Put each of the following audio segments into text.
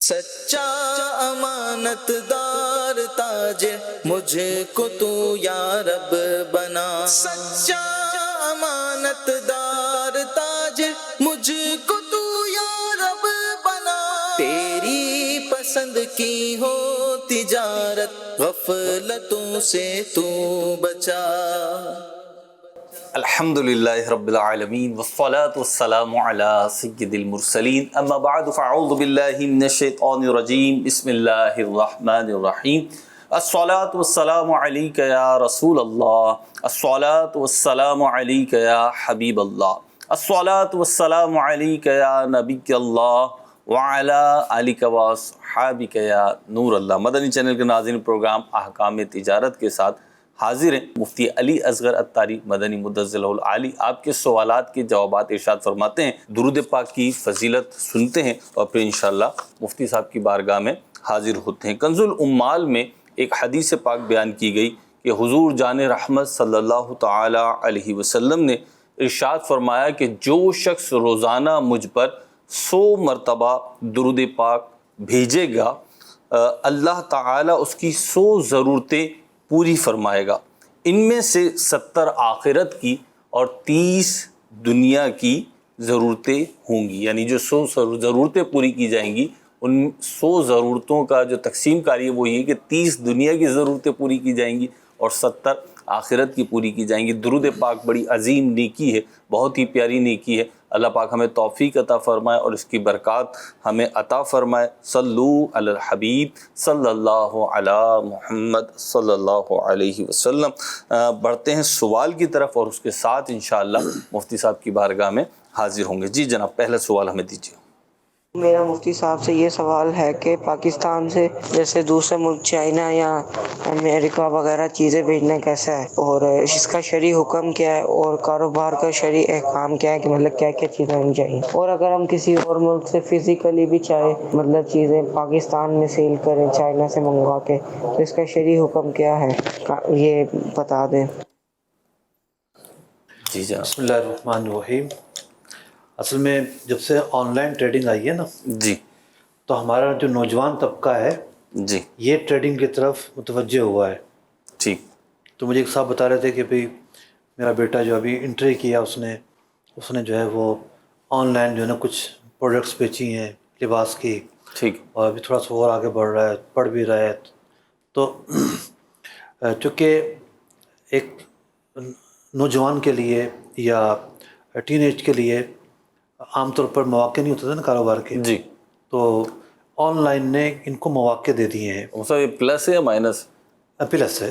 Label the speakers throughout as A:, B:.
A: سچا امانت دار تاجر مجھے کو تو یا رب بنا، سچا امانت دار تاجر مجھے کو تو یا رب بنا، تیری پسند کی ہو تجارت غفلتوں سے تو بچا۔
B: الحمد للہ رب العالمین والصلاة والسلام علی سید المرسلین، اما بعد فاعوذ باللہ من الشیطان الرجیم، بسم اللہ الرحمن الرحیم۔ الصلاة والسلام علیک یا رسول اللہ، الصلاة والسلام علیک یا حبیب اللہ، الصلاة والسلام علیک یا نبی اللہ وعلی آلک واصحابک یا نور اللہ۔ مدنی چینل کے ناظرین، پروگرام احکام تجارت کے ساتھ حاضر ہیں۔ مفتی علی اصغر عطاری مدنی مدظل العالی آپ کے سوالات کے جوابات ارشاد فرماتے ہیں، درود پاک کی فضیلت سنتے ہیں اور پھر انشاءاللہ مفتی صاحب کی بارگاہ میں حاضر ہوتے ہیں۔ کنز الامال میں ایک حدیث پاک بیان کی گئی کہ حضور جان رحمت صلی اللہ تعالی علیہ وسلم نے ارشاد فرمایا کہ جو شخص روزانہ مجھ پر 100 مرتبہ درود پاک بھیجے گا، اللہ تعالی اس کی 100 ضرورتیں پوری فرمائے گا۔ ان میں سے 70 آخرت کی اور 30 دنیا کی ضرورتیں ہوں گی، یعنی جو 100 ضرورتیں پوری کی جائیں گی، ان 100 ضرورتوں کا جو تقسیم کاری ہے وہ یہ کہ 30 دنیا کی ضرورتیں پوری کی جائیں گی اور 70 آخرت کی پوری کی جائیں گی۔ درود پاک بڑی عظیم نیکی ہے، بہت ہی پیاری نیکی ہے۔ اللہ پاک ہمیں توفیق عطا فرمائے اور اس کی برکات ہمیں عطا فرمائے۔ صلو علی الحبیب صلی اللہ علی محمد صلی اللہ علیہ وسلم۔ بڑھتے ہیں سوال کی طرف اور اس کے ساتھ انشاءاللہ مفتی صاحب کی بارگاہ میں حاضر ہوں گے۔ جی جناب، پہلا سوال ہمیں دیجیے۔
C: میرا مفتی صاحب سے یہ سوال ہے کہ پاکستان سے جیسے دوسرے ملک چائنا یا امریکہ وغیرہ چیزیں بھیجنا کیسا ہے، اور اس کا شرعی حکم کیا ہے، اور کاروبار کا شرعی احکام کیا ہے کہ مطلب کیا کیا چیزیں ہونی چاہیے، اور اگر ہم کسی اور ملک سے فزیکلی بھی چاہے مطلب چیزیں پاکستان میں سیل کریں چائنا سے منگوا کے، تو اس کا شرعی حکم کیا ہے، یہ بتا دیں۔
B: جی جناب۔
D: بسم اللہ الرحمن الرحیم۔ اصل میں جب سے آن لائن ٹریڈنگ آئی ہے نا،
B: جی
D: تو ہمارا جو نوجوان طبقہ ہے
B: جی
D: یہ ٹریڈنگ کی طرف متوجہ ہوا ہے۔
B: ٹھیک۔
D: تو مجھے ایک صاحب بتا رہے تھے کہ بھئی میرا بیٹا جو ابھی انٹری کیا اس نے جو ہے وہ آن لائن جو ہے نا کچھ پروڈکٹس بیچی ہیں لباس کی،
B: ٹھیک۔
D: اور ابھی تھوڑا سا اور آگے بڑھ رہا ہے، پڑھ بھی رہا ہے۔ تو چونکہ ایک نوجوان کے لیے یا ٹین ایج کے لیے عام طور پر مواقع نہیں ہوتے تھے نا کاروبار کے،
B: جی،
D: تو آن لائن نے ان کو مواقع دے دیے ہیں۔
B: یہ پلس ہے یا مائنس؟
D: پلس ہے،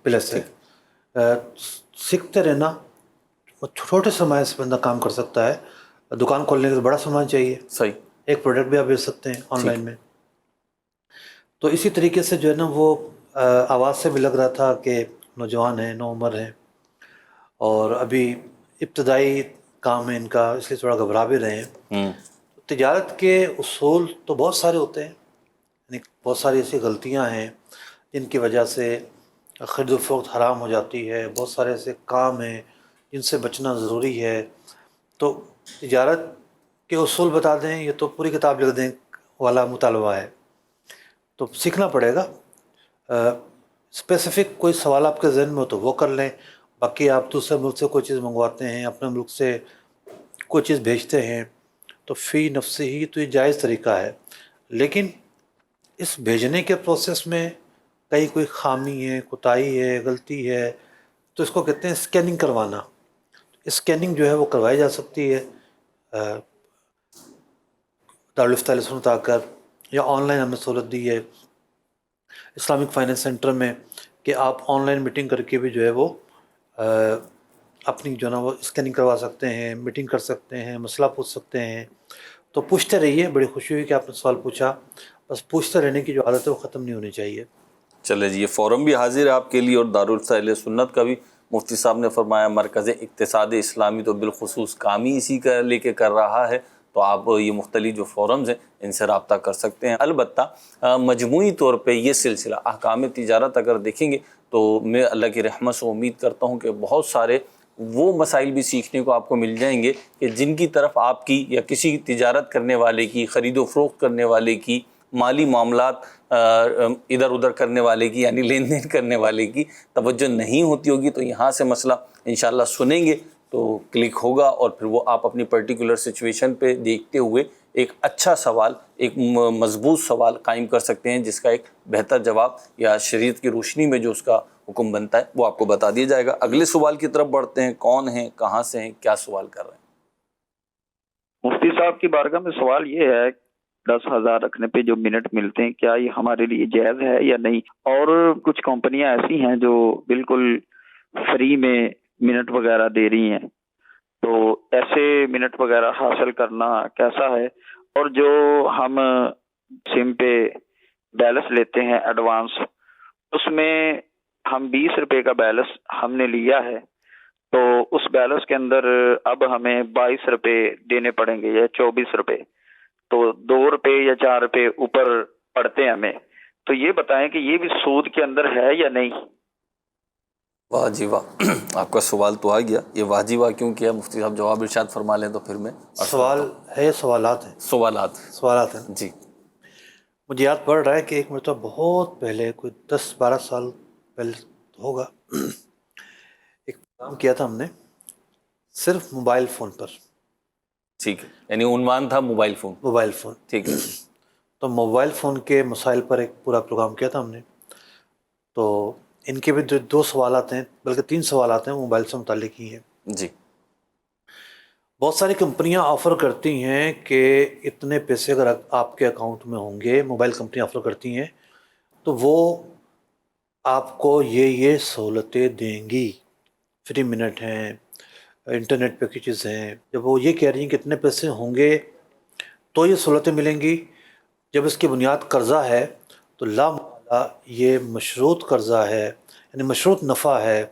D: پلس ہے۔ سیکھتے رہنا، چھوٹے سرمایہ سے بندہ کام کر سکتا ہے۔ دکان کھولنے کے لیے بڑا سرمایہ چاہیے،
B: صحیح۔
D: ایک پروڈکٹ بھی آپ بیچ سکتے ہیں آن لائن میں۔ تو اسی طریقے سے جو ہے نا وہ آواز سے بھی لگ رہا تھا کہ نوجوان ہیں، نو عمر ہیں، اور ابھی ابتدائی کام ہے ان کا، اس لیے تھوڑا گھبرا بھی رہے ہیں۔ تجارت کے اصول تو بہت سارے ہوتے ہیں، یعنی بہت ساری ایسی غلطیاں ہیں جن کی وجہ سے خرید و فروخت حرام ہو جاتی ہے، بہت سارے ایسے کام ہیں جن سے بچنا ضروری ہے۔ تو تجارت کے اصول بتا دیں یہ تو پوری کتاب لکھ دیں والا مطالبہ ہے، تو سیکھنا پڑے گا۔ اسپیسیفک کوئی سوال آپ کے ذہن میں ہو تو وہ کر لیں، باقی آپ دوسرے ملک سے کوئی چیز منگواتے ہیں، اپنے ملک سے کوئی چیز بھیجتے ہیں، تو فی نفس ہی تو یہ جائز طریقہ ہے، لیکن اس بھیجنے کے پروسیس میں کہیں کوئی خامی ہے، کوتاہی ہے، غلطی ہے، تو اس کو کہتے ہیں اسکیننگ کروانا۔ اسکیننگ جو ہے وہ کروائی جا سکتی ہے دارالفتہ علیہ سنت آ کر، یا آن لائن ہم نے سہولت دی ہے اسلامک فائنینس سینٹر میں کہ آپ آن لائن میٹنگ کر کے بھی جو ہے وہ اپنی جو ہے نا وہ اسکیننگ کروا سکتے ہیں، میٹنگ کر سکتے ہیں، مسئلہ پوچھ سکتے ہیں۔ تو پوچھتے رہیے، بڑی خوشی ہوئی کہ آپ نے سوال پوچھا، بس پوچھتے رہنے کی جو عادت ہے وہ ختم نہیں ہونی چاہیے۔
B: چلے جی، یہ فورم بھی حاضر ہے آپ کے لیے، اور دارالفتہ اہل سنت کا بھی مفتی صاحب نے فرمایا مرکز اقتصاد اسلامی تو بالخصوص کام ہی اسی کا لے کے کر رہا ہے، تو آپ یہ مختلف جو فورمز ہیں ان سے رابطہ کر سکتے ہیں۔ البتہ مجموعی طور پہ یہ سلسلہ احکام تجارت اگر دیکھیں گے تو میں اللہ کی رحمت سے امید کرتا ہوں کہ بہت سارے وہ مسائل بھی سیکھنے کو آپ کو مل جائیں گے کہ جن کی طرف آپ کی یا کسی تجارت کرنے والے کی، خرید و فروخت کرنے والے کی، مالی معاملات ادھر ادھر کرنے والے کی، یعنی لین دین کرنے والے کی توجہ نہیں ہوتی ہوگی. تو یہاں سے مسئلہ انشاءاللہ سنیں گے تو کلک ہوگا، اور پھر وہ آپ اپنی پرٹیکولر سچویشن پہ دیکھتے ہوئے ایک اچھا سوال، ایک مضبوط سوال قائم کر سکتے ہیں، جس کا ایک بہتر جواب یا شریعت کی روشنی میں جو اس کا حکم بنتا ہے وہ آپ کو بتا دیا جائے گا. اگلے سوال کی طرف بڑھتے ہیں. کون ہیں، کہاں سے ہیں، کیا سوال کر رہے ہیں؟
E: مفتی صاحب کی بارگاہ میں سوال یہ ہے، 10,000 رکھنے پہ جو منٹ ملتے ہیں، کیا یہ ہمارے لیے جائز ہے یا نہیں؟ اور کچھ کمپنیاں ایسی ہیں جو بالکل فری میں منٹ وغیرہ دے رہی ہیں، تو ایسے منٹ وغیرہ حاصل کرنا کیسا ہے؟ اور جو ہم سم پہ بیلنس لیتے ہیں ایڈوانس، اس میں ہم 20 روپے کا بیلنس ہم نے لیا ہے، تو اس بیلنس کے اندر اب ہمیں 22 روپے دینے پڑیں گے یا 24 روپے، تو 2 روپے یا 4 روپے اوپر پڑتے ہیں ہمیں. تو یہ بتائیں کہ یہ بھی سود کے اندر ہے یا نہیں؟
B: واہ جی واہ، آپ کا سوال تو آ گیا. یہ واہ جی واہ کیوں کیا مفتی صاحب؟ جواب ارشاد فرما لیں تو پھر میں
D: سوال ہے، سوالات ہیں،
B: سوالات
D: ہیں.
B: جی.
D: مجھے یاد پڑ رہا ہے کہ ایک مرتبہ بہت پہلے، کوئی 10-12 سال پہلے ہوگا، ایک کام کیا تھا ہم نے صرف موبائل فون پر.
B: ٹھیک ہے، یعنی عنوان تھا موبائل فون. ٹھیک ہے.
D: تو موبائل فون کے مسائل پر ایک پورا پروگرام کیا تھا ہم نے. تو ان کے بھی 2 سوالات ہیں، بلکہ 3 سوالات ہیں موبائل سے متعلق ہی ہیں.
B: جی.
D: بہت ساری کمپنیاں آفر کرتی ہیں کہ اتنے پیسے اگر آپ کے اکاؤنٹ میں ہوں گے، موبائل کمپنیاں آفر کرتی ہیں تو وہ آپ کو یہ سہولتیں دیں گی. فری منٹ ہیں، انٹرنیٹ پیکیجز ہیں. جب وہ یہ کہہ رہی ہیں کہ اتنے پیسے ہوں گے تو یہ سہولتیں ملیں گی، جب اس کی بنیاد قرضہ ہے تو لامحالہ یہ مشروط قرضہ ہے، یعنی مشروط نفع ہے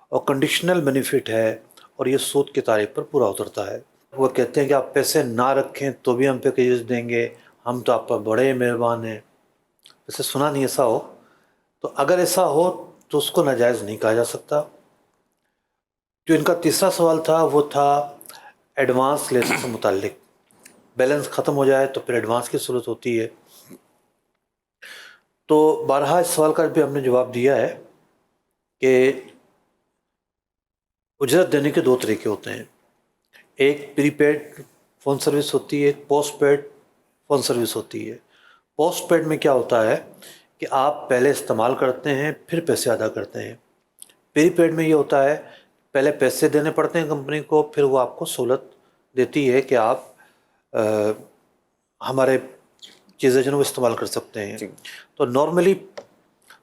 D: اور کنڈیشنل بینیفٹ ہے، اور یہ سود کی تعریف پر پورا اترتا ہے. وہ کہتے ہیں کہ آپ پیسے نہ رکھیں تو بھی ہم پیکیجز دیں گے، ہم تو آپ پر بڑے مہربان ہیں. ویسے سنا نہیں ایسا ہو، تو اگر ایسا ہو تو اس کو ناجائز نہیں کہا جا سکتا. جو ان کا تیسرا سوال تھا وہ تھا ایڈوانس لینے سے متعلق. بیلنس ختم ہو جائے تو پھر ایڈوانس کی ضرورت ہوتی ہے. تو بارہا اس سوال کا بھی ہم نے جواب دیا ہے کہ اجرت دینے کے 2 طریقے ہوتے ہیں. ایک پری پیڈ فون سروس ہوتی ہے، ایک پوسٹ پیڈ فون سروس ہوتی ہے. پوسٹ پیڈ میں کیا ہوتا ہے کہ آپ پہلے استعمال کرتے ہیں پھر پیسے ادا کرتے ہیں. پری پیڈ میں یہ ہوتا ہے پہلے پیسے دینے پڑتے ہیں کمپنی کو، پھر وہ آپ کو سہولت دیتی ہے کہ آپ ہمارے چیزیں جو وہ استعمال کر سکتے ہیں. تو نارملی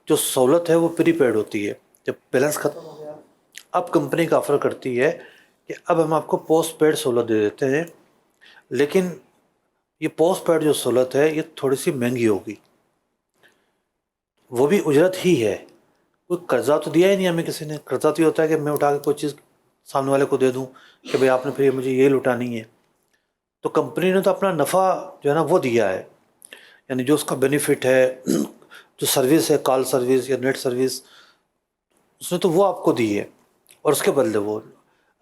D: جو سہولت ہے وہ پری پیڈ ہوتی ہے. جب بیلنس ختم ہو گیا، اب کمپنی کا آفر کرتی ہے کہ اب ہم آپ کو پوسٹ پیڈ سہولت دے دیتے ہیں، لیکن یہ پوسٹ پیڈ جو سہولت ہے یہ تھوڑی سی مہنگی ہوگی. وہ بھی اجرت ہی ہے، کوئی قرضہ تو دیا ہی نہیں ہمیں کسی نے. قرضہ تو یہ ہوتا ہے کہ میں اٹھا کے کوئی چیز سامنے والے کو دے دوں کہ بھئی آپ نے پھر مجھے یہ لوٹانی ہے. تو کمپنی نے تو اپنا نفع جو ہے نا وہ دیا ہے، یعنی جو اس کا بینیفٹ ہے، جو سروس ہے، کال سروس یا نیٹ سروس، اس نے تو وہ آپ کو دی ہے، اور اس کے بدلے وہ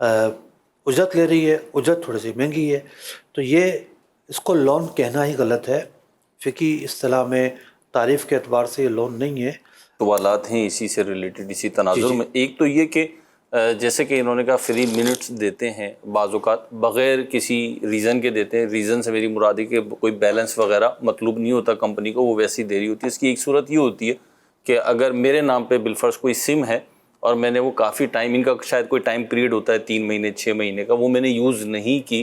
D: اجرت لے رہی ہے. اجرت تھوڑی سی مہنگی ہے. تو یہ اس کو لون کہنا ہی غلط ہے. فقہی اصطلاح میں تعریف کے اعتبار سے یہ لون نہیں ہے.
B: سوالات ہیں اسی سے ریلیٹڈ، اسی تناظر میں. ایک تو یہ کہ جیسے کہ انہوں نے کہا فری منٹس دیتے ہیں، بعض اوقات بغیر کسی ریزن کے دیتے ہیں. ریزن سے میری مراد ہے کہ کوئی بیلنس وغیرہ مطلوب نہیں ہوتا کمپنی کو، وہ ویسی دے رہی ہوتی ہے. اس کی ایک صورت یہ ہوتی ہے کہ اگر میرے نام پہ بالفرض کوئی سم ہے اور میں نے وہ کافی ٹائم، ان کا شاید کوئی ٹائم پیریڈ ہوتا ہے 3 مہینے 6 مہینے کا، وہ میں نے یوز نہیں کی،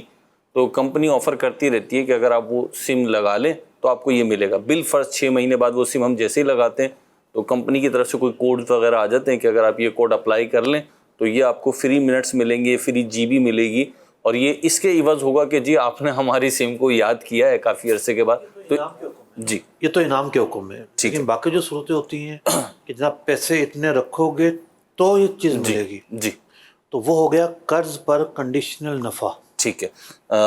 B: تو کمپنی آفر کرتی رہتی ہے کہ اگر آپ وہ سم لگا لیں تو آپ کو یہ ملے گا. بالفرض 6 مہینے بعد وہ سم ہم جیسے ہی لگاتے ہیں تو کمپنی کی طرف سے کوئی کوڈ وغیرہ آ جاتے ہیں کہ اگر آپ یہ کوڈ اپلائی کر لیں تو یہ آپ کو فری منٹس ملیں گے، فری جی بی ملے گی، اور یہ اس کے عوض ہوگا کہ جی آپ نے ہماری سم کو یاد کیا ہے کافی عرصے کے بعد. تو جی
D: یہ تو انعام کے حکم ہے. لیکن باقی جو صورتیں ہوتی ہیں کہ جناب پیسے اتنے رکھو گے تو یہ چیز ملے گی،
B: جی،
D: تو وہ ہو گیا قرض پر کنڈیشنل نفع.
B: ٹھیک ہے.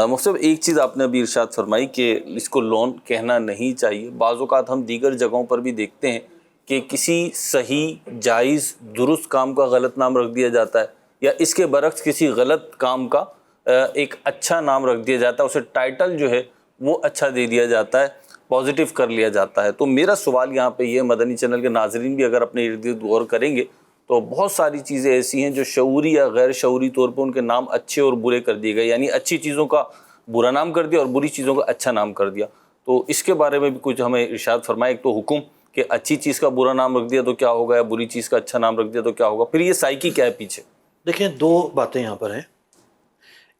B: مفتی صاحب ایک چیز آپ نے ابھی ارشاد فرمائی کہ اس کو لون کہنا نہیں چاہیے. بعض اوقات ہم دیگر جگہوں پر بھی دیکھتے ہیں کہ کسی صحیح جائز درست کام کا غلط نام رکھ دیا جاتا ہے، یا اس کے برعکس کسی غلط کام کا ایک اچھا نام رکھ دیا جاتا ہے، اسے ٹائٹل جو ہے وہ اچھا دے دیا جاتا ہے، پازیٹیو کر لیا جاتا ہے۔ تو میرا سوال یہاں پہ یہ، مدنی چینل کے ناظرین بھی اگر اپنے ارد گرد غور کریں گے تو بہت ساری چیزیں ایسی ہیں جو شعوری یا غیر شعوری طور پہ ان کے نام اچھے اور برے کر دیے گئے، یعنی اچھی چیزوں کا برا نام کر دیا اور بری چیزوں کا اچھا نام کر دیا۔ تو اس کے بارے میں بھی کچھ ہمیں ارشاد فرمائے۔ ایک تو حکم کہ اچھی چیز کا برا نام رکھ دیا تو کیا ہوگا، یا بری چیز کا اچھا نام رکھ دیا تو کیا ہوگا، پھر یہ سائیکی کیا ہے پیچھے؟
D: دیکھیں، دو باتیں یہاں پر ہیں۔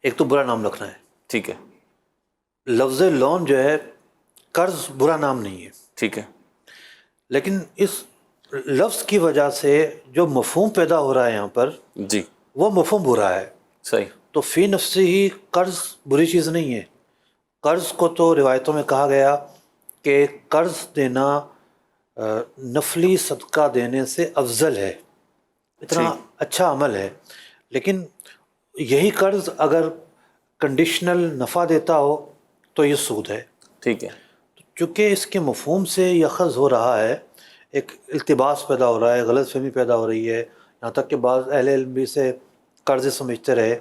D: ایک تو برا نام رکھنا ہے،
B: ٹھیک ہے،
D: لفظ لون جو ہے قرض برا نام نہیں ہے،
B: ٹھیک ہے،
D: لیکن اس لفظ کی وجہ سے جو مفہوم پیدا ہو رہا ہے یہاں پر،
B: جی
D: وہ مفہوم برا ہے۔
B: صحیح،
D: تو فی نفسی ہی قرض بری چیز نہیں ہے۔ قرض کو تو روایتوں میں کہا گیا کہ قرض دینا نفلی صدقہ دینے سے افضل ہے، اتنا اچھا عمل ہے۔ لیکن یہی قرض اگر کنڈیشنل نفع دیتا ہو تو یہ سود ہے۔
B: ٹھیک ہے،
D: چونکہ اس کے مفہوم سے یہ اخذ ہو رہا ہے، ایک التباس پیدا ہو رہا ہے، غلط فہمی پیدا ہو رہی ہے، یہاں تک کہ بعض اہل علم بھی سے قرض سمجھتے رہے۔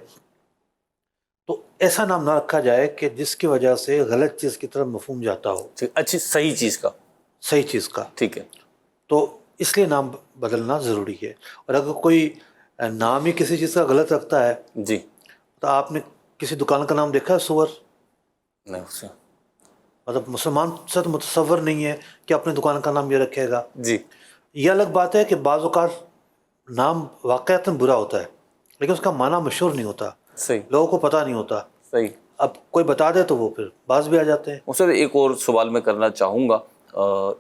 D: تو ایسا نام نہ رکھا جائے کہ جس کی وجہ سے غلط چیز کی طرف مفہوم جاتا ہو،
B: اچھی صحیح چیز کا،
D: صحیح چیز کا۔
B: ٹھیک ہے،
D: تو اس لیے نام بدلنا ضروری ہے۔ اور اگر کوئی نام ہی کسی چیز کا غلط رکھتا ہے،
B: جی،
D: تو آپ نے کسی دکان کا نام دیکھا ہے سور؟
B: نہیں اسے،
D: مطلب مسلمان سے تو متصور نہیں ہے کہ اپنے دکان کا نام یہ رکھے گا۔
B: جی
D: یہ الگ بات ہے کہ بعض اوقات نام واقعتاً برا ہوتا ہے لیکن اس کا معنی مشہور نہیں ہوتا،
B: صحیح،
D: لوگوں کو پتہ نہیں ہوتا۔
B: صحیح۔
D: اب کوئی بتا دے تو وہ پھر باز بھی آ جاتے ہیں۔
B: سر ایک اور سوال میں کرنا چاہوں گا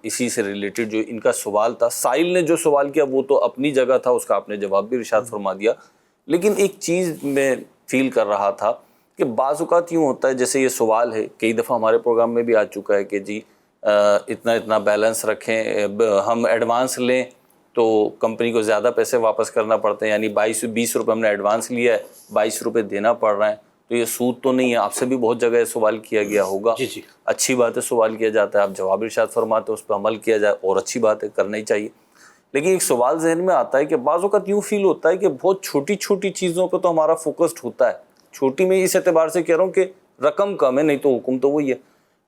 B: اسی سے ریلیٹڈ، جو ان کا سوال تھا، سائل نے جو سوال کیا وہ تو اپنی جگہ تھا، اس کا آپ نے جواب بھی ارشاد فرما دیا، لیکن ایک چیز میں فیل کر رہا تھا کہ بعض اوقات یوں ہوتا ہے، جیسے یہ سوال ہے کئی دفعہ ہمارے پروگرام میں بھی آ چکا ہے کہ جی اتنا بیلنس رکھیں، ہم ایڈوانس لیں تو کمپنی کو زیادہ پیسے واپس کرنا پڑتے ہیں، یعنی 20 روپے ہم نے ایڈوانس لیا ہے، 22 روپے دینا پڑ رہا ہے، تو یہ سود تو نہیں ہے؟ آپ سے بھی بہت جگہ سوال کیا گیا ہوگا۔
D: جی جی،
B: اچھی بات ہے، سوال کیا جاتا ہے، آپ جواب ارشاد فرماتے ہیں، اس پہ عمل کیا جائے اور اچھی بات ہے، کرنا ہی چاہیے۔ لیکن ایک سوال ذہن میں آتا ہے کہ بعض اوقات یوں فیل ہوتا ہے کہ بہت چھوٹی چھوٹی چیزوں پہ تو ہمارا فوکسڈ ہوتا ہے، چھوٹی میں اس اعتبار سے کہہ رہا ہوں کہ رقم کم ہے، نہیں تو حکم تو وہی ہے،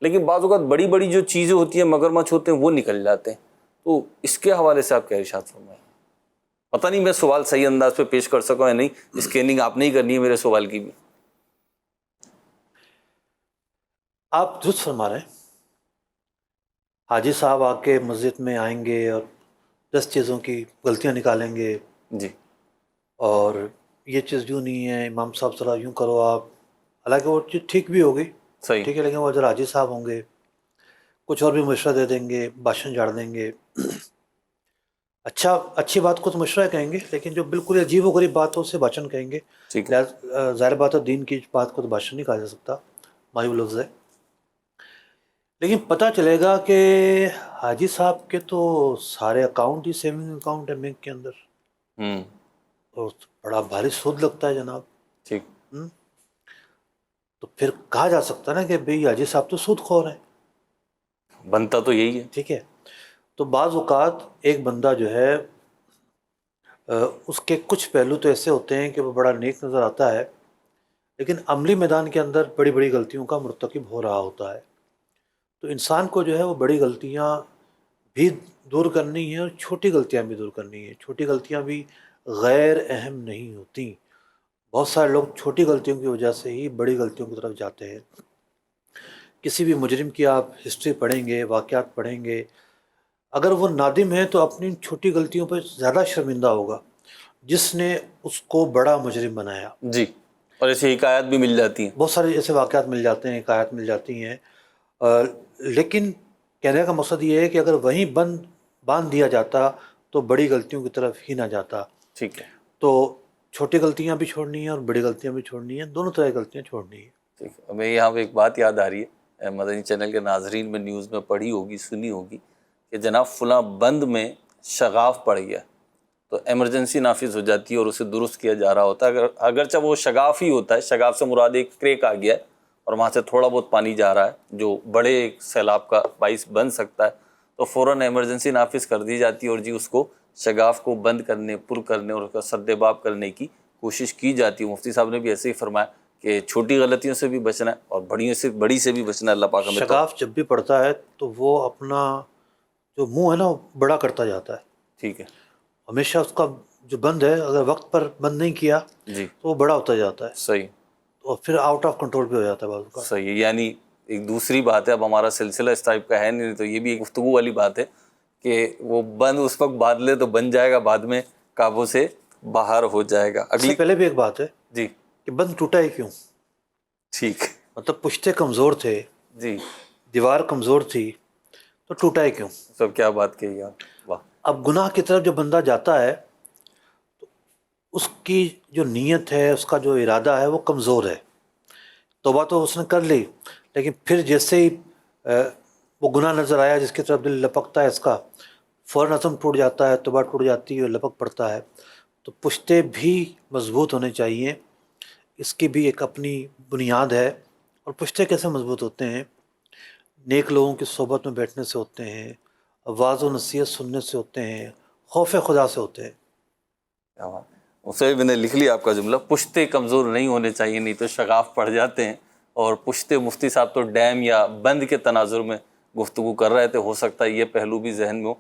B: لیکن بعض اوقات بڑی بڑی جو چیزیں ہوتی ہیں، مگرمچھ ہوتے ہیں، وہ نکل جاتے ہیں۔ تو اس کے حوالے سے آپ کیا ارشاد فرمائیں؟ پتہ نہیں میں سوال صحیح انداز پہ پیش کر سکوں یا نہیں، اسکیننگ آپ نے ہی کرنی ہے میرے سوال کی بھی۔
D: آپ درست فرما رہے ہیں۔ حاجی صاحب آ کے مسجد میں آئیں گے اور 10 چیزوں کی غلطیاں نکالیں گے،
B: جی
D: اور یہ چیز یوں نہیں ہے، امام صاحب ذرا یوں کرو آپ، حالانکہ وہ چیز ٹھیک بھی ہوگی،
B: صحیح،
D: ٹھیک ہے، لیکن وہ ذرا حاجی صاحب ہوں گے، کچھ اور بھی مشورہ دے دیں گے، بھاشن جھاڑ دیں گے۔ اچھی بات کو تو مشورہ کہیں گے، لیکن جو بالکل عجیب و غریب بات ہو اسے بھاشن کہیں گے۔
B: ٹھیک ہے،
D: ظاہر بات ہے دین کی بات کو تو بھاشن نہیں کہا جا سکتا، مایو لفظ ہے۔ لیکن پتہ چلے گا کہ حاجی صاحب کے تو سارے اکاؤنٹ ہی سیونگ اکاؤنٹ ہے بینک کے اندر، اور بڑا بھاری سود لگتا ہے جناب۔
B: ٹھیک،
D: تو پھر کہا جا سکتا ہے نا کہ بھئی حاجی صاحب تو سود خور ہیں،
B: بنتا تو یہی ہے۔
D: ٹھیک ہے۔ تو بعض اوقات ایک بندہ جو ہے اس کے کچھ پہلو تو ایسے ہوتے ہیں کہ وہ بڑا نیک نظر آتا ہے، لیکن عملی میدان کے اندر بڑی بڑی غلطیوں کا مرتکب ہو رہا ہوتا ہے۔ تو انسان کو جو ہے وہ بڑی غلطیاں بھی دور کرنی ہیں اور چھوٹی غلطیاں بھی دور کرنی ہیں۔ چھوٹی غلطیاں بھی غیر اہم نہیں ہوتیں۔ بہت سارے لوگ چھوٹی غلطیوں کی وجہ سے ہی بڑی غلطیوں کی طرف جاتے ہیں۔ کسی بھی مجرم کی آپ ہسٹری پڑھیں گے، واقعات پڑھیں گے، اگر وہ نادم ہے تو اپنی چھوٹی غلطیوں پر زیادہ شرمندہ ہوگا جس نے اس کو بڑا مجرم بنایا۔
B: جی، اور ایسی حکایات بھی مل جاتی ہیں،
D: بہت سارے ایسے واقعات مل جاتے ہیں، حکایات مل جاتی ہیں۔ لیکن کہنے کا مقصد یہ ہے کہ اگر وہیں باندھ دیا جاتا تو بڑی غلطیوں کی طرف ہی نہ جاتا۔
B: ٹھیک ہے،
D: تو چھوٹی غلطیاں بھی چھوڑنی ہیں اور بڑی غلطیاں بھی چھوڑنی ہیں، دونوں طرح کی غلطیاں چھوڑنی ہیں۔
B: ٹھیک ہے۔ ہمیں یہاں پہ ایک بات یاد آ رہی ہے، مدنی چینل کے ناظرین میں نیوز میں پڑھی ہوگی، سنی ہوگی کہ جناب فلاں بند میں شگاف پڑ گیا تو ایمرجنسی نافذ ہو جاتی ہے اور اسے درست کیا جا رہا ہوتا ہے، اگرچہ وہ شگاف ہی ہوتا ہے، شگاف سے مراد ایک کریک آ گیا ہے اور وہاں سے تھوڑا بہت پانی جا رہا ہے جو بڑے ایک سیلاب کا باعث بن سکتا ہے، تو فوراً ایمرجنسی نافذ کر دی جاتی ہے اور جی اس کو شگاف کو بند کرنے، پر کرنے اور اس کا سد باب کرنے کی کوشش کی جاتی ہے. مفتی صاحب نے بھی ایسے ہی فرمایا کہ چھوٹی غلطیوں سے بھی بچنا ہے اور بڑی سے بھی بچنا ہے. اللہ پاک ہمیں
D: شگاف جب بھی پڑتا ہے تو وہ اپنا جو منہ ہے نا وہ بڑا کرتا جاتا ہے.
B: ٹھیک ہے
D: ہمیشہ اس کا جو بند ہے اگر وقت پر بند نہیں کیا
B: جی
D: تو وہ بڑا ہوتا جاتا ہے
B: صحیح
D: اور پھر آؤٹ آف کنٹرول بھی ہو جاتا ہے بعض کا.
B: صحیح ہے. یعنی ایک دوسری بات ہے, اب ہمارا سلسلہ اس ٹائپ کا ہے نہیں, تو یہ بھی ایک گفتگو والی بات ہے کہ وہ بند اس وقت باندھ لے تو بن جائے گا, بعد میں قابو سے باہر ہو جائے گا.
D: اس سے
B: اگلی
D: پہلے بھی ایک بات ہے
B: جی
D: کہ بند ٹوٹا ہی کیوں.
B: ٹھیک
D: مطلب پشتے کمزور تھے,
B: جی
D: دیوار کمزور تھی, تو ٹوٹا ہی کیوں.
B: سب کیا بات کہی آپ, واہ.
D: اب گناہ کی طرف جو بندہ جاتا ہے تو اس کی جو نیت ہے, اس کا جو ارادہ ہے وہ کمزور ہے. توبہ تو اس نے کر لی, لیکن پھر جیسے ہی وہ گناہ نظر آیا جس کی طرف دل لپکتا ہے اس کا, فوراً عزم ٹوٹ جاتا ہے, توبہ ٹوٹ جاتی ہے, لپک پڑتا ہے. تو پشتے بھی مضبوط ہونے چاہیے, اس کی بھی ایک اپنی بنیاد ہے. اور پشتے کیسے مضبوط ہوتے ہیں؟ نیک لوگوں کی صحبت میں بیٹھنے سے ہوتے ہیں, واعظ و نصیحت سننے سے ہوتے ہیں, خوف خدا سے ہوتے ہیں.
B: کیا بات ہے. اسے میں نے لکھ لیا آپ کا جملہ, پشتے کمزور نہیں ہونے چاہیے نہیں تو شگاف پڑ جاتے ہیں. اور پشتے مفتی صاحب تو ڈیم یا بند کے تناظر میں گفتگو کر رہے تھے, ہو سکتا ہے یہ پہلو بھی ذہن میں ہو.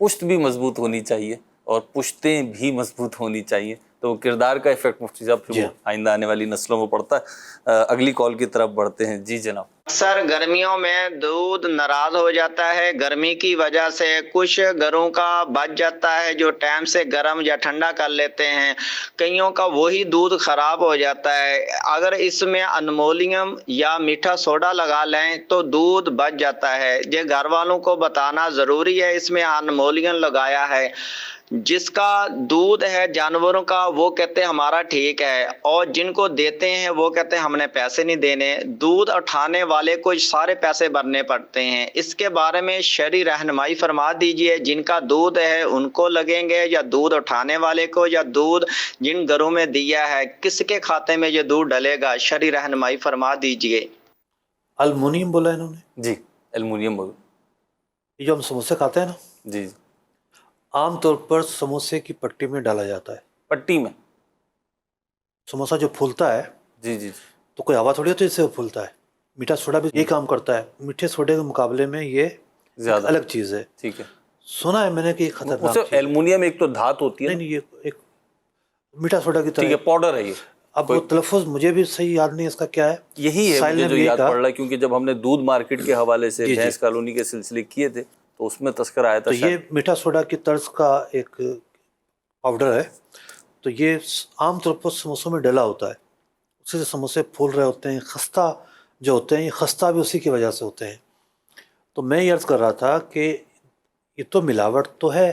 B: پشت بھی مضبوط ہونی چاہیے اور پشتیں بھی مضبوط ہونی چاہیے, تو کردار کا ایفیکٹ مفتی صاحب پھر وہ آئندہ آنے والی نسلوں میں پڑتا ہے. اگلی کال کی طرف بڑھتے ہیں. جی جناب.
F: اکثر گرمیوں میں دودھ ناراض ہو جاتا ہے, گرمی کی وجہ سے کچھ گھروں کا بچ جاتا ہے جو ٹائم سے گرم یا ٹھنڈا کر لیتے ہیں, کئیوں کا وہی دودھ خراب ہو جاتا ہے. اگر اس میں انمولیم یا میٹھا سوڈا لگا لیں تو دودھ بچ جاتا ہے. یہ گھر والوں کو بتانا ضروری ہے. اس میں انمولیم لگایا ہے, جس کا دودھ ہے جانوروں کا وہ کہتے ہیں ہمارا ٹھیک ہے, اور جن کو دیتے ہیں وہ کہتے ہیں ہم نے پیسے نہیں دینے. دودھ اٹھانے والے کو سارے پیسے بھرنے پڑتے ہیں. اس کے بارے میں شرعی رہنمائی فرما دیجئے, جن کا دودھ ہے ان کو لگیں گے یا دودھ اٹھانے والے کو, یا دودھ جن گھروں میں دیا ہے کس کے کھاتے میں یہ دودھ ڈلے گا؟ شرعی رہنمائی فرما دیجئے.
D: المونیم بولا انہوں نے.
B: جی ایلومینیم بول.
D: یہ جو ہم سموسے کھاتے ہیں نا,
B: جی
D: عام طور پر سموسے کی پٹی میں ڈالا جاتا ہے.
B: پٹی میں
D: سموسہ جو پھولتا ہے
B: جی جی
D: تو کوئی ہوا تھوڑی ہوتی ہے, اس سے وہ پھولتا ہے. میٹھا سوڈا بھی یہی کام کرتا ہے. میٹھے سوڈے کے مقابلے میں یہ
B: زیادہ
D: الگ چیز ہے.
B: ٹھیک ہے.
D: سنا ہے میں نے کہ یہ خطرناک
B: اسے
D: چیز ہے.
B: ایلومینیم ایک تو دھات ہوتی ہے
D: نہیں نہیں, یہ ایک میٹھا سوڈا کی
B: ٹھیک
D: طرح.
B: ہے, پاؤڈر ہے یہ.
D: اب وہ تلفظ مجھے بھی صحیح یاد نہیں اس کا کیا ہے.
B: یہی ہے
D: ساحل
B: مجھے
D: نے
B: جو
D: بھی یہی
B: یاد
D: کہا.
B: پڑ رہا ہے, کیونکہ جب ہم نے دودھ مارکیٹ کے حوالے سے
D: جی
B: بھینس کالونی کے سلسلے کیے تھے تو اس میں تذکرہ آیا تھا
D: تو یہ
B: شاید.
D: میٹھا سوڈا کی طرز کا ایک پاؤڈر ہے. تو یہ عام طور پر سموسوں میں ڈلا ہوتا ہے, اسی سے سموسے پھول رہے ہوتے ہیں. خستہ جو ہوتے ہیں, یہ خستہ بھی اسی کی وجہ سے ہوتے ہیں. تو میں یہ عرض کر رہا تھا کہ یہ تو ملاوٹ تو ہے,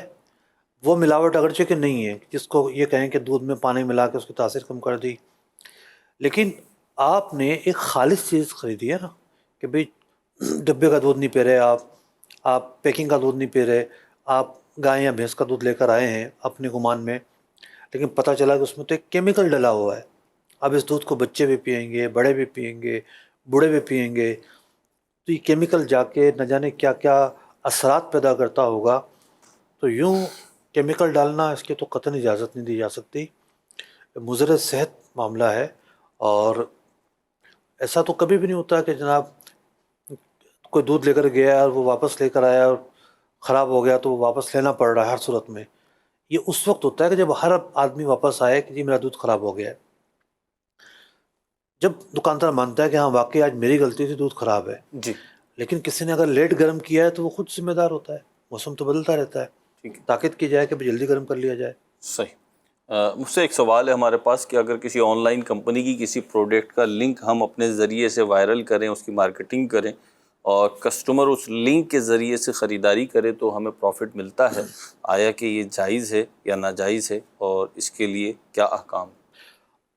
D: وہ ملاوٹ اگرچہ کہ نہیں ہے جس کو یہ کہیں کہ دودھ میں پانی ملا کے اس کی تاثیر کم کر دی, لیکن آپ نے ایک خالص چیز خریدی ہے نا, کہ بھئی ڈبے کا دودھ نہیں پی رہے آپ پیکنگ کا دودھ نہیں پی رہے, آپ گائے یا بھینس کا دودھ لے کر آئے ہیں اپنے گمان میں, لیکن پتہ چلا کہ اس میں تو ایک کیمیکل ڈلا ہوا ہے. اب اس دودھ کو بچے بھی پئیں گے, بڑے بھی پئیں گے, بوڑھے بھی پئیں گے, تو یہ کیمیکل جا کے نہ جانے کیا کیا اثرات پیدا کرتا ہوگا. تو یوں کیمیکل ڈالنا اس کی تو قطعاً اجازت نہیں دی جا سکتی. مضر صحت معاملہ ہے, اور ایسا تو کبھی بھی نہیں ہوتا کہ جناب کوئی دودھ لے کر گیا اور وہ واپس لے کر آیا اور خراب ہو گیا تو وہ واپس لینا پڑ رہا ہے. ہر صورت میں یہ اس وقت ہوتا ہے کہ جب ہر آدمی واپس آئے کہ جی میرا دودھ خراب ہو گیا ہے. جب دکاندار مانتا ہے کہ ہاں واقعی آج میری غلطی سے دودھ خراب ہے,
B: جی
D: لیکن کسی نے اگر لیٹ گرم کیا ہے تو وہ خود ذمہ دار ہوتا ہے. موسم تو بدلتا رہتا ہے,
B: ٹھیک ہے,
D: تاکید کی جائے کہ جلدی گرم کر لیا جائے.
B: صحیح. مجھ سے ایک سوال ہے ہمارے پاس کہ اگر کسی آن لائن کمپنی کی کسی پروڈکٹ کا لنک ہم اپنے ذریعے سے وائرل کریں, اس کی مارکیٹنگ کریں اور کسٹمر اس لنک کے ذریعے سے خریداری کرے تو ہمیں پروفٹ ملتا ہے, آیا کہ یہ جائز ہے یا ناجائز ہے, اور اس کے لیے کیا احکام؟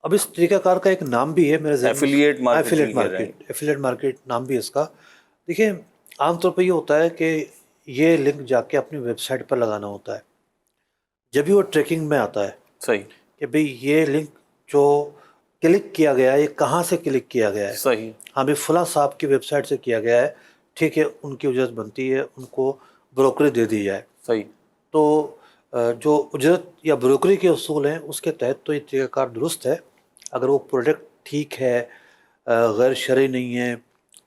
D: اب اس طریقہ کار کا ایک نام بھی ہے میرے ذہن میں,
B: ایفیلیٹ مارکیٹ.
D: ایفیلیٹ مارکیٹ نام بھی ہے اس کا. دیکھیں عام طور پہ یہ ہوتا ہے کہ یہ لنک جا کے اپنی ویب سائٹ پر لگانا ہوتا ہے, جب بھی وہ ٹریکنگ میں آتا ہے
B: صحیح
D: کہ بھئی یہ لنک جو کلک کیا گیا ہے یہ کہاں سے کلک کیا گیا ہے.
B: صحیح.
D: ہاں بھئی فلاں صاحب کی ویب سائٹ سے کیا گیا ہے, ٹھیک ہے, ان کی اجازت بنتی ہے ان کو بروکریج دے دی جائے.
B: صحیح.
D: تو جو اجرت یا بروکری کے اصول ہیں اس کے تحت تو یہ طریقہ کار درست ہے. اگر وہ پروڈکٹ ٹھیک ہے، غیر شرعی نہیں ہے،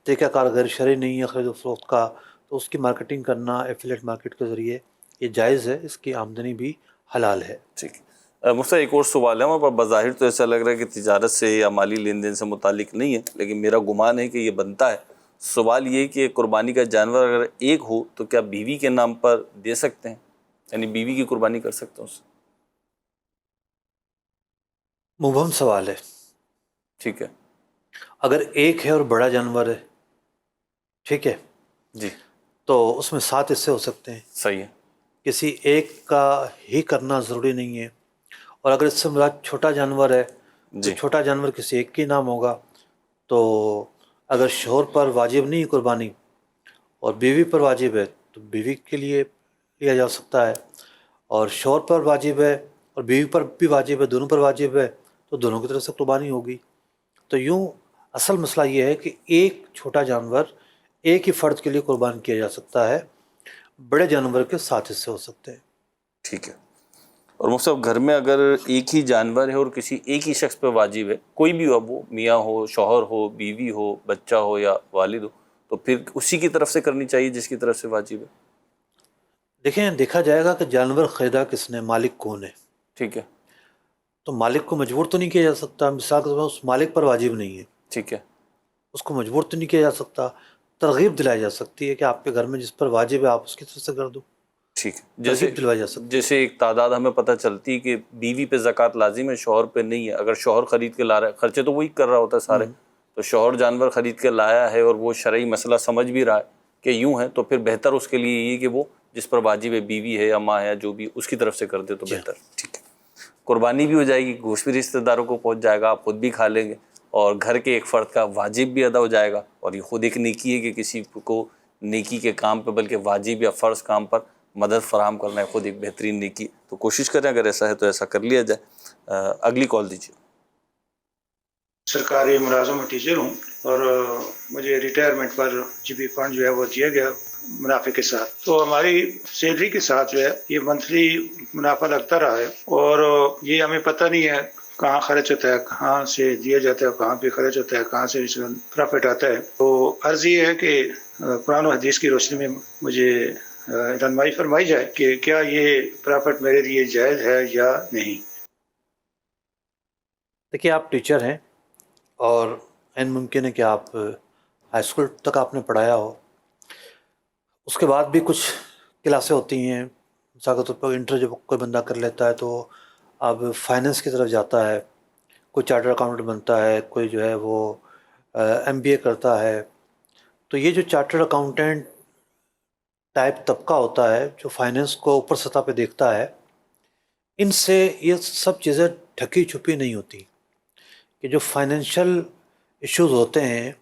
D: طریقہ کار غیر شرعی نہیں ہے خرید و فروخت کا، تو اس کی مارکیٹنگ کرنا ایفیلیٹ مارکیٹ کے ذریعے یہ جائز ہے، اس کی آمدنی بھی حلال ہے.
B: ٹھیک ہے. مفتی ایک اور سوال ہے ہمارے پاس، بظاہر تو ایسا لگ رہا ہے کہ تجارت سے یا مالی لین دین سے متعلق نہیں ہے، لیکن میرا گمان ہے کہ یہ بنتا ہے. سوال یہ کہ قربانی کا جانور اگر ایک ہو تو کیا بیوی کے نام پر دے سکتے ہیں، یعنی بیوی کی قربانی کر سکتے ہیں اس سے؟
D: مبہم سوال ہے.
B: ٹھیک ہے
D: اگر ایک ہے اور بڑا جانور ہے، ٹھیک ہے،
B: جی
D: تو اس میں 7 حصے ہو سکتے ہیں.
B: صحیح ہے.
D: کسی ایک کا ہی کرنا ضروری نہیں ہے. اور اگر اس سے مراد چھوٹا جانور ہے تو
B: جی
D: چھوٹا جانور کسی ایک کے نام ہوگا. تو اگر شوہر پر واجب نہیں قربانی اور بیوی پر واجب ہے تو بیوی کے لیے لیا جا سکتا ہے، اور شوہر پر واجب ہے اور بیوی پر بھی واجب ہے، دونوں پر واجب ہے تو دونوں کی طرف سے قربانی ہوگی. تو یوں اصل مسئلہ یہ ہے کہ ایک چھوٹا جانور ایک ہی فرد کے لیے قربان کیا جا سکتا ہے، بڑے جانور کے 7 حصے ہو سکتے ہیں.
B: ٹھیک ہے. اور مفتی صاحب گھر میں اگر ایک ہی جانور ہے اور کسی ایک ہی شخص پہ واجب ہے، کوئی بھی ہو، وہ میاں ہو، شوہر ہو، بیوی ہو، بچہ ہو یا والد ہو، تو پھر اسی کی طرف سے کرنی چاہیے جس کی طرف سے واجب ہے؟
D: دیکھیں، دیکھا جائے گا کہ جانور خریدا کس نے، مالک کون ہے.
B: ٹھیک ہے
D: تو مالک کو مجبور تو نہیں کیا جا سکتا. مثال کے طور پر اس مالک پر واجب نہیں ہے،
B: ٹھیک ہے
D: اس کو مجبور تو نہیں کیا جا سکتا. ترغیب دلائی جا سکتی ہے کہ آپ کے گھر میں جس پر واجب ہے آپ اس کی طرف سے کر دو.
B: ٹھیک ہے.
D: ترغیب دلوائی جا سکتی ہے.
B: جیسے ایک تعداد ہمیں پتہ چلتی ہے کہ بیوی پہ زکوٰۃ لازم ہے، شوہر پہ نہیں ہے. اگر شوہر خرید کے لا رہا ہے، خرچے تو وہی کر رہا ہوتا ہے سارے، تو شوہر جانور خرید کے لایا ہے اور وہ شرعی مسئلہ سمجھ بھی رہا ہے کہ یوں ہے، تو پھر بہتر اس کے لیے یہ کہ وہ جس پر واجب ہے، بیوی ہے یا ماں ہے جو بھی، اس کی طرف سے کر دے تو بہتر. ٹھیک ہے. قربانی بھی ہو جائے گی، گوشت بھی رشتہ داروں کو پہنچ جائے گا، آپ خود بھی کھا لیں گے، اور گھر کے ایک فرد کا واجب بھی ادا ہو جائے گا. اور یہ خود ایک نیکی ہے کہ کسی کو نیکی کے کام پہ، بلکہ واجب یا فرض کام پر مدد فراہم کرنا ہے، خود ایک بہترین نیکی. تو کوشش کریں اگر ایسا ہے تو ایسا کر لیا جائے. اگلی کال دیجیے.
G: سرکاری ملازم اور ٹیچر ہوں، اور مجھے ریٹائرمنٹ پر جی پی فنڈ جو ہے وہ دیا گیا منافع کے ساتھ. تو ہماری سیلری کے ساتھ جو ہے یہ منتھلی منافع لگتا رہا ہے، اور یہ ہمیں پتہ نہیں ہے کہاں خرچ ہوتا ہے، کہاں سے دیا جاتا ہے، کہاں پہ خرچ ہوتا ہے، کہاں سے پروفٹ آتا ہے. تو عرض یہ ہے کہ قرآن و حدیث کی روشنی میں مجھے رہنمائی فرمائی جائے کہ کیا یہ پروفٹ میرے لیے جائز ہے یا نہیں.
D: دیکھیے، آپ ٹیچر ہیں اور عین ممکن ہے کہ آپ ہائی اسکول تک آپ نے پڑھایا ہو، اس کے بعد بھی کچھ کلاسیں ہوتی ہیں. مثال کے طور پر انٹر جب کوئی بندہ کر لیتا ہے تو اب فائننس کی طرف جاتا ہے، کوئی چارٹر اکاؤنٹنٹ بنتا ہے، کوئی جو ہے وہ ایم بی اے کرتا ہے. تو یہ جو چارٹر اکاؤنٹنٹ ٹائپ طبقہ ہوتا ہے جو فائننس کو اوپر سطح پہ دیکھتا ہے، ان سے یہ سب چیزیں ڈھکی چھپی نہیں ہوتی کہ جو فائنینشیل ایشوز ہوتے ہیں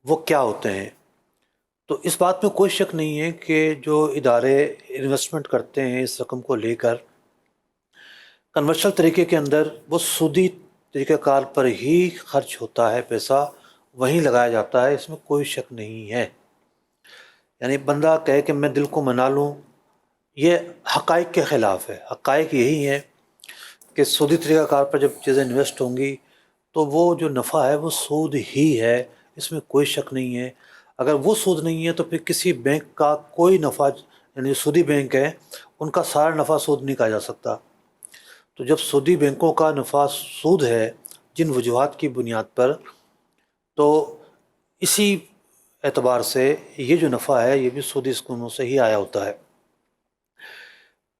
D: وہ کیا ہوتے ہیں. تو اس بات میں کوئی شک نہیں ہے کہ جو ادارے انویسٹمنٹ کرتے ہیں اس رقم کو لے کر کنورشل طریقے کے اندر، وہ سودی طریقہ کار پر ہی خرچ ہوتا ہے، پیسہ وہیں لگایا جاتا ہے، اس میں کوئی شک نہیں ہے. یعنی بندہ کہے کہ میں دل کو منا لوں، یہ حقائق کے خلاف ہے. حقائق یہی ہیں کہ سودی طریقہ کار پر جب چیزیں انویسٹ ہوں گی تو وہ جو نفع ہے وہ سود ہی ہے، اس میں کوئی شک نہیں ہے. اگر وہ سود نہیں ہے تو پھر کسی بینک کا کوئی نفع، یعنی سودی بینک ہے ان کا سارا نفع سود نہیں کہا جا سکتا. تو جب سودی بینکوں کا نفع سود ہے جن وجوہات کی بنیاد پر، تو اسی اعتبار سے یہ جو نفع ہے یہ بھی سودی اسکیموں سے ہی آیا ہوتا ہے.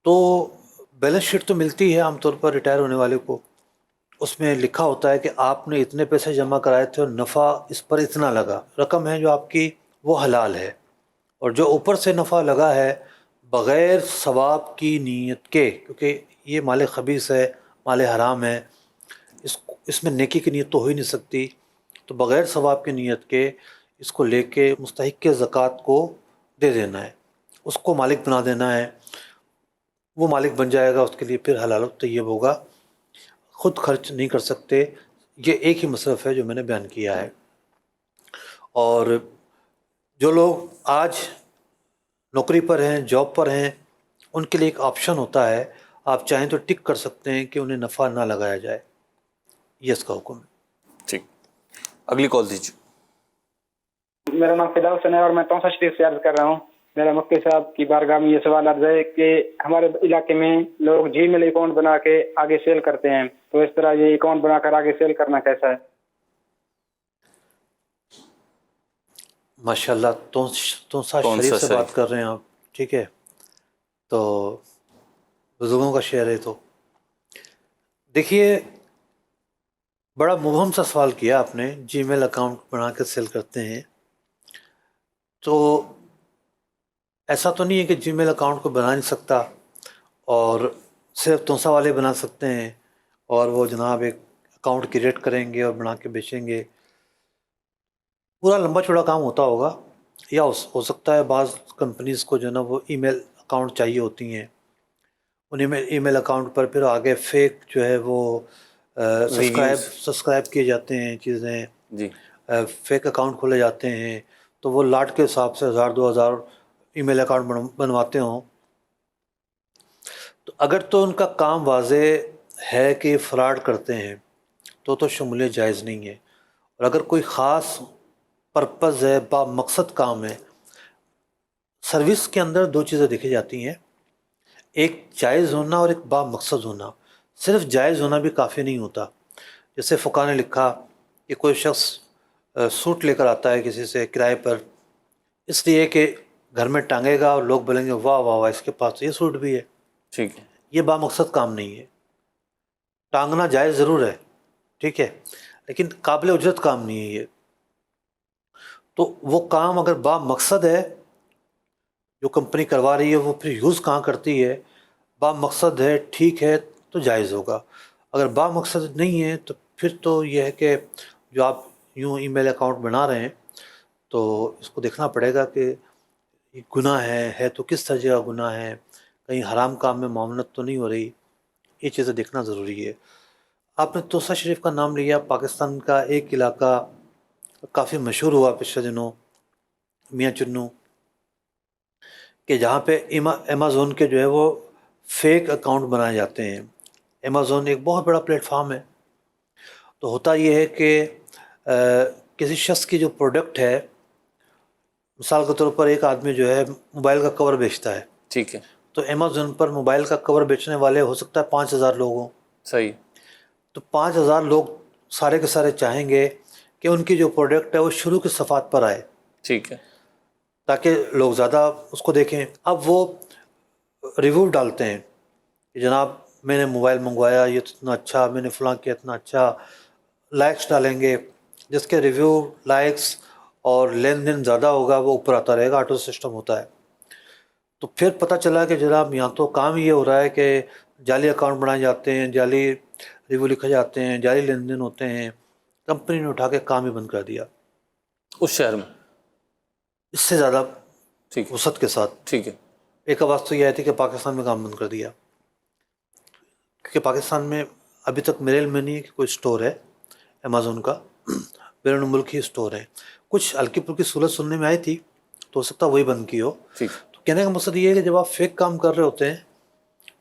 D: تو بیلنس شیٹ تو ملتی ہے عام طور پر ریٹائر ہونے والے کو، اس میں لکھا ہوتا ہے کہ آپ نے اتنے پیسے جمع کرائے تھے اور نفع اس پر اتنا لگا. رقم ہے جو آپ کی وہ حلال ہے، اور جو اوپر سے نفع لگا ہے بغیر ثواب کی نیت کے، کیونکہ یہ مال خبیث ہے، مال حرام ہے، اس میں نیکی کی نیت تو ہو ہی نہیں سکتی. تو بغیر ثواب کی نیت کے اس کو لے کے مستحق کے زکوٰۃ کو دے دینا ہے، اس کو مالک بنا دینا ہے. وہ مالک بن جائے گا، اس کے لیے پھر حلال و طیب ہوگا، خود خرچ نہیں کر سکتے. یہ ایک ہی مصرف ہے جو میں نے بیان کیا ہے. اور جو لوگ آج نوکری پر ہیں، جاب پر ہیں، ان کے لیے ایک آپشن ہوتا ہے, آپ چاہیں تو ٹک کر سکتے ہیں کہ انہیں نفع نہ لگایا جائے. یہ اس کا حکم ہے.
B: ٹھیک, اگلی کال دیجیے.
H: میرا نام فدا حسین ہے اور میں توسا شریف سے عرض کر رہا ہوں. میرا مفتی صاحب کی بارگاہ میں یہ سوال عرض ہے کہ ہمارے علاقے میں لوگ جی میل اکاؤنٹ بنا کے آگے سیل کرتے ہیں, تو اس طرح یہ اکاؤنٹ بنا کر آگے سیل کرنا کیسا ہے؟
D: ماشاء اللہ, توسا شریف سے بات کر رہے ہیں آپ, ٹھیک ہے, تو بزرگوں کا شعر ہے. تو دیکھیے, بڑا مبہم سا سوال کیا آپ نے, جی میل اکاؤنٹ بنا کے سیل کرتے ہیں. تو ایسا تو نہیں ہے کہ جی میل اکاؤنٹ کو بنا نہیں سکتا اور صرف توسا والے بنا سکتے ہیں اور وہ جناب ایک اکاؤنٹ کریٹ کریں گے اور بنا کے بیچیں گے. پورا لمبا چوڑا کام ہوتا ہوگا, یا ہو سکتا ہے بعض کمپنیز کو جو ہے نا وہ ای میل اکاؤنٹ چاہیے ہوتی ہیں, انہیں ای میل اکاؤنٹ پر پھر آگے فیک جو ہے وہ سبسکرائب کیے جاتے ہیں چیزیں,
B: جی,
D: فیک اکاؤنٹ کھولے جاتے ہیں. تو وہ لاٹ کے حساب سے 1000-2000 ای میل اکاؤنٹ بنواتے ہوں. تو اگر تو ان کا کام واضح ہے کہ فراڈ کرتے ہیں تو شمولیت جائز نہیں ہے. اور اگر کوئی خاص پرپز ہے, با مقصد کام ہے, سروس کے اندر دو چیزیں دیکھی جاتی ہیں, ایک جائز ہونا اور ایک با مقصد ہونا. صرف جائز ہونا بھی کافی نہیں ہوتا. جیسے فقہ نے لکھا کہ کوئی شخص سوٹ لے کر آتا ہے کسی سے کرائے پر, اس لیے کہ گھر میں ٹانگے گا اور لوگ بولیں گے واہ واہ واہ اس کے پاس تو یہ سوٹ بھی ہے.
B: ٹھیک ہے,
D: یہ با مقصد کام نہیں ہے. ٹانگنا جائز ضرور ہے, ٹھیک ہے, لیکن قابل اجرت کام نہیں ہے یہ. تو وہ کام اگر با مقصد ہے جو کمپنی کروا رہی ہے, وہ پھر یوز کہاں کرتی ہے, با مقصد ہے, ٹھیک ہے, تو جائز ہوگا. اگر با مقصد نہیں ہے تو پھر تو یہ ہے کہ جو آپ یوں ای میل اکاؤنٹ بنا رہے ہیں تو اس کو دیکھنا پڑے گا کہ یہ گناہ ہے تو کس طرح کا گناہ ہے, کہیں حرام کام میں معاملت تو نہیں ہو رہی. یہ چیزیں دیکھنا ضروری ہے. آپ نے توسا شریف کا نام لیا. پاکستان کا ایک علاقہ کافی مشہور ہوا پچھلے دنوں, میاں چنو, کہ جہاں پہ امیزون کے جو ہے وہ فیک اکاؤنٹ بنائے جاتے ہیں. امیزون ایک بہت بڑا پلیٹ فارم ہے. تو ہوتا یہ ہے کہ کسی شخص کی جو پروڈکٹ ہے, مثال کے طور پر ایک آدمی جو ہے موبائل کا کور بیچتا ہے,
B: ٹھیک ہے,
D: تو امیزون پر موبائل کا کور بیچنے والے ہو سکتا ہے 5000 لوگ ہوں.
B: صحیح.
D: تو 5000 لوگ سارے کے سارے چاہیں گے کہ ان کی جو پروڈکٹ ہے وہ شروع کی صفحات پر آئے,
B: ٹھیک ہے,
D: تاکہ لوگ زیادہ اس کو دیکھیں. اب وہ ریویو ڈالتے ہیں کہ جناب میں نے موبائل منگوایا, یہ اتنا اچھا, میں نے فلاں کیا اتنا اچھا. لائکس ڈالیں گے, جس کے ریویو لائکس اور لین دین زیادہ ہوگا وہ اوپر آتا رہے گا, آٹو سسٹم ہوتا ہے. تو پھر پتہ چلا کہ جناب یہاں تو کام یہ ہو رہا ہے کہ جعلی اکاؤنٹ بنائے جاتے ہیں, جعلی ریویو لکھے جاتے ہیں, جعلی لین دین ہوتے ہیں. کمپنی نے اٹھا کے کام ہی بند کر دیا
B: اس شہر میں,
D: اس سے زیادہ
B: ٹھیک ہے,
D: وسعت کے ساتھ.
B: ٹھیک ہے,
D: ایک آواز تو یہ آئی تھی کہ پاکستان میں کام بند کر دیا, کیونکہ پاکستان میں ابھی تک میرے علم میں نہیں ہے کہ کوئی اسٹور ہے امیزون کا, بیرون ملک ہی اسٹور ہے. کچھ ہلکی پھلکی صورت سننے میں آئی تھی, تو ہو سکتا ہے وہی بند کی ہو.
B: ٹھیک.
D: تو کہنے کا مقصد یہ ہے کہ جب آپ فیک کام کر رہے ہوتے ہیں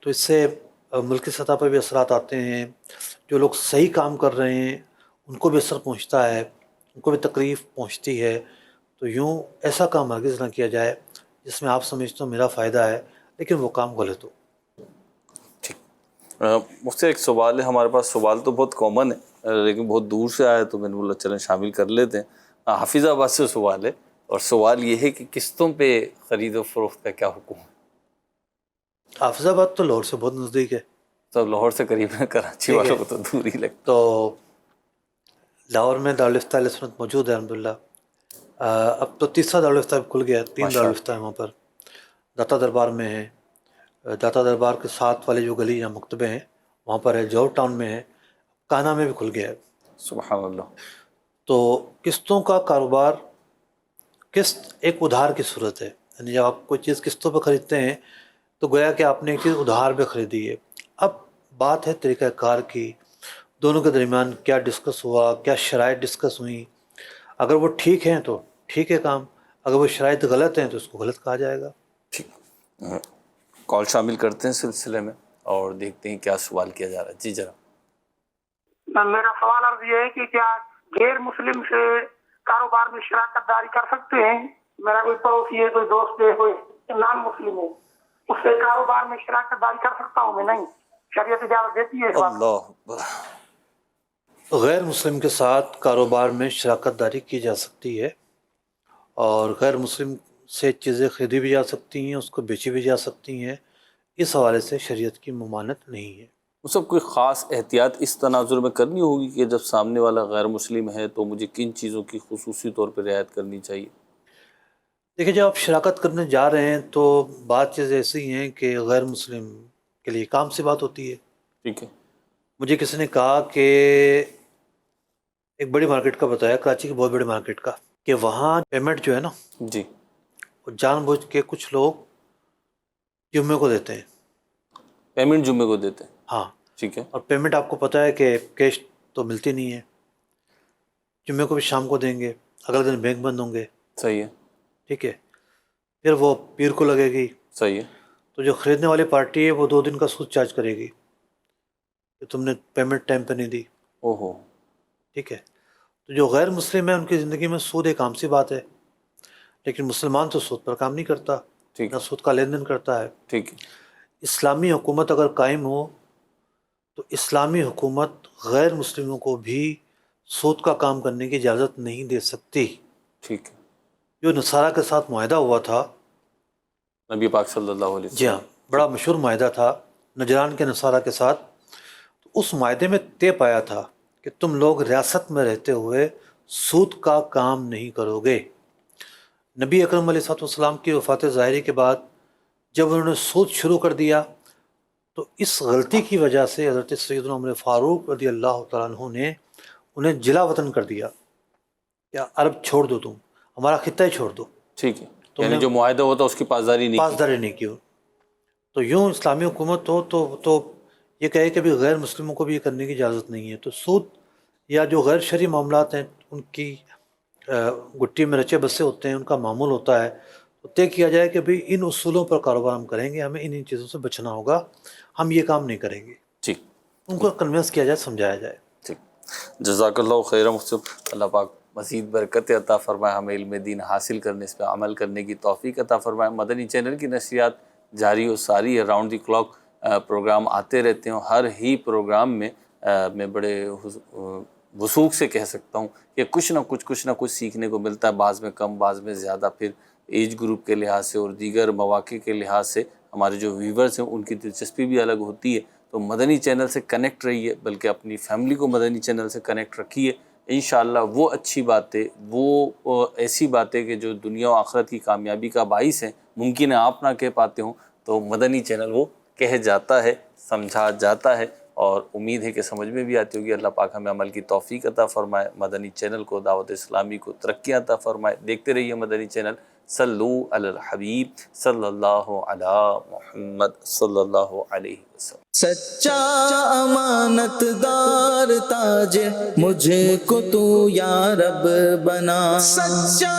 D: تو اس سے ملکی سطح پر بھی اثرات آتے ہیں. جو لوگ صحیح کام کر رہے ہیں ان کو بھی اثر پہنچتا ہے, ان کو بھی تکلیف پہنچتی ہے. تو یوں ایسا کام ہرگز نہ کیا جائے جس میں آپ سمجھتے ہو میرا فائدہ ہے لیکن وہ کام غلط ہو.
B: مجھ سے ایک سوال ہے, ہمارے پاس سوال تو بہت کامن ہے لیکن بہت دور سے آیا تو میں نے بولا چلیں شامل کر لیتے ہیں. حافظ آباد سے سوال ہے, اور سوال یہ ہے کہ قسطوں پہ خرید و فروخت کا کیا حکم ہے؟
D: حافظ آباد تو لاہور سے بہت نزدیک ہے.
B: تو لاہور سے قریب ہے, کراچی والوں کو تو دور ہی لگتا.
D: تو لاہور میں دارالفتہ اہل سنت موجود ہے الحمدللہ. اب تو تیسرا دارالفتہ کھل گیا, 3 دارالفتہ ہیں وہاں پر. داتا دربار میں ہے, داتا دربار کے ساتھ والے جو گلی یا مکتبے ہیں وہاں پر ہے. جوہر ٹاؤن میں ہے, کانا میں بھی کھل گیا ہے.
B: سبحان اللہ.
D: تو قسطوں کا کاروبار, قسط ایک ادھار کی صورت ہے. یعنی جب آپ کوئی چیز قسطوں پہ خریدتے ہیں تو گویا کہ آپ نے ایک چیز ادھار پہ خریدی ہے. اب بات ہے طریقہ کار کی, دونوں کے درمیان کیا ڈسکس ہوا, کیا شرائط ڈسکس ہوئیں. اگر وہ ٹھیک ہیں تو ٹھیک ہے کام, اگر وہ شرائط غلط ہیں تو اس کو غلط کہا جائے گا.
B: ٹھیک. کال شامل کرتے ہیں سلسلے میں اور دیکھتے ہیں کیا سوال کیا جا رہا ہے. جی جناب.
I: میرا سوال عرض یہ ہے کہ کیا غیر مسلم سے کاروبار میں شراکت داری کر سکتے ہیں؟ میرا کوئی پڑوسی ہے، کوئی دوست ہے، کوئی نان مسلم ہے، اس سے کاروبار میں شراکت داری کر سکتا ہوں میں؟ نہیں، شریعت اجازت دیتی ہے اس بات؟
B: اللہ اکبر.
D: غیر مسلم کے ساتھ کاروبار میں شراکت داری کی جا سکتی ہے اور غیر مسلم سے چیزیں خریدی بھی جا سکتی ہیں، اس کو بیچی بھی جا سکتی ہیں. اس حوالے سے شریعت کی ممانعت نہیں ہے.
B: وہ سب کوئی خاص احتیاط اس تناظر میں کرنی ہوگی کہ جب سامنے والا غیر مسلم ہے تو مجھے کن چیزوں کی خصوصی طور پہ رعایت کرنی چاہیے؟
D: دیکھیں، جب آپ شراکت کرنے جا رہے ہیں تو بات چیزیں ایسی ہیں کہ غیر مسلم کے لیے کام سی بات ہوتی ہے.
B: ٹھیک ہے.
D: مجھے کسی نے کہا کہ ایک بڑی مارکیٹ کا بتایا، کراچی کی بہت بڑی مارکیٹ کا، کہ وہاں پیمنٹ جو ہے نا،
B: جی.
D: وہ جان بوجھ کے کچھ لوگ جمعے کو دیتے ہیں.
B: پیمنٹ جمعے کو دیتے ہیں.
D: ہاں.
B: ٹھیک ہے.
D: اور پیمنٹ آپ کو پتہ ہے کہ کیش تو ملتی نہیں ہے، جمعے کو بھی شام کو دیں گے، اگلے دن بینک بند ہوں گے.
B: صحیح ہے.
D: ٹھیک ہے. پھر وہ پیر کو لگے گی.
B: صحیح ہے.
D: تو جو خریدنے والی پارٹی ہے وہ 2 دن کا سود چارج کرے گی کہ تم نے پیمنٹ ٹائم پہ نہیں دی.
B: اوہو.
D: ٹھیک ہے. تو جو غیر مسلم ہے ان کی زندگی میں سود ایک عام سی بات ہے، لیکن مسلمان تو سود پر کام نہیں کرتا،
B: ٹھیک
D: نہ سود کا لین دین کرتا ہے.
B: ٹھیک ہے.
D: اسلامی حکومت اگر قائم ہو تو اسلامی حکومت غیر مسلموں کو بھی سود کا کام کرنے کی اجازت نہیں دے سکتی.
B: ٹھیک ہے.
D: جو نصارہ کے ساتھ معاہدہ ہوا تھا،
B: نبی پاک صلی اللہ علیہ وسلم،
D: جی ہاں، بڑا مشہور معاہدہ تھا نجران کے نصارہ کے ساتھ. تو اس معاہدے میں طے پایا تھا کہ تم لوگ ریاست میں رہتے ہوئے سود کا کام نہیں کرو گے. نبی اکرم علیہ الصلوۃ والسلام کی وفات ظاہری کے بعد جب انہوں نے سود شروع کر دیا تو اس غلطی کی وجہ سے حضرت سیدنا عمر فاروق رضی اللہ تعالیٰ عنہ نے انہیں جلا وطن کر دیا. کیا عرب چھوڑ دو، تم ہمارا خطہ ہی چھوڑ دو.
B: ٹھیک ہے. یعنی جو معاہدہ ہوتا اس کی پاسداری
D: نہیں کی. تو یوں اسلامی حکومت ہو تو یہ کہے کہ بھی غیر مسلموں کو بھی یہ کرنے کی اجازت نہیں ہے. تو سود یا جو غیر شرعی معاملات ہیں ان کی گٹی میں رچے بسے ہوتے ہیں، ان کا معمول ہوتا ہے. تو طے کیا جائے کہ بھی ان اصولوں پر کاروبار ہم کریں گے، ہمیں ان چیزوں سے بچنا ہوگا، ہم یہ کام نہیں کریں گے.
B: ٹھیک.
D: ان کو کنوینس کیا جائے، سمجھایا جائے.
B: ٹھیک. جزاک اللہ خیر مفتی. اللہ پاک مزید برکت عطا فرمائے، ہمیں علم دین حاصل کرنے، اس پہ عمل کرنے کی توفیق عطا فرمائے. مدنی چینل کی نشریات جاری و ساری ہے، راؤنڈ دی کلاک پروگرام آتے رہتے ہیں. ہر ہی پروگرام میں میں بڑے وثوق سے کہہ سکتا ہوں کہ کچھ نہ کچھ سیکھنے کو ملتا ہے، بعض میں کم، بعض میں زیادہ. پھر ایج گروپ کے لحاظ سے اور دیگر مواقع کے لحاظ سے ہمارے جو ویورز ہیں ان کی دلچسپی بھی الگ ہوتی ہے. تو مدنی چینل سے کنیکٹ رہیے، بلکہ اپنی فیملی کو مدنی چینل سے کنیکٹ رکھیے. انشاءاللہ وہ اچھی باتیں، وہ ایسی باتیں کہ جو دنیا و آخرت کی کامیابی کا باعث ہیں، ممکن ہے آپ نہ کہہ پاتے ہوں، تو مدنی چینل وہ کہہ جاتا ہے، سمجھا جاتا ہے، اور امید ہے کہ سمجھ میں بھی آتی ہوگی. اللہ پاک ہمیں عمل کی توفیق عطا فرمائے، مدنی چینل کو، دعوت اسلامی کو ترقی عطا فرمائے. دیکھتے رہیے مدنی چینل. صلو علی الحبیب صلی اللہ علی محمد صلی اللہ علیہ وسلم.
A: سچا امانت دار تاجر مجھے کو تو یا رب بنا. سچا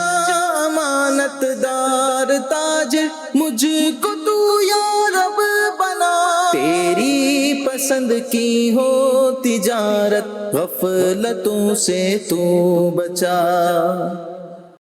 A: امانت دار تاجر مجھے کو تو یا رب بنا. تیری پسند کی ہو تجارت غفلتوں سے تو بچا.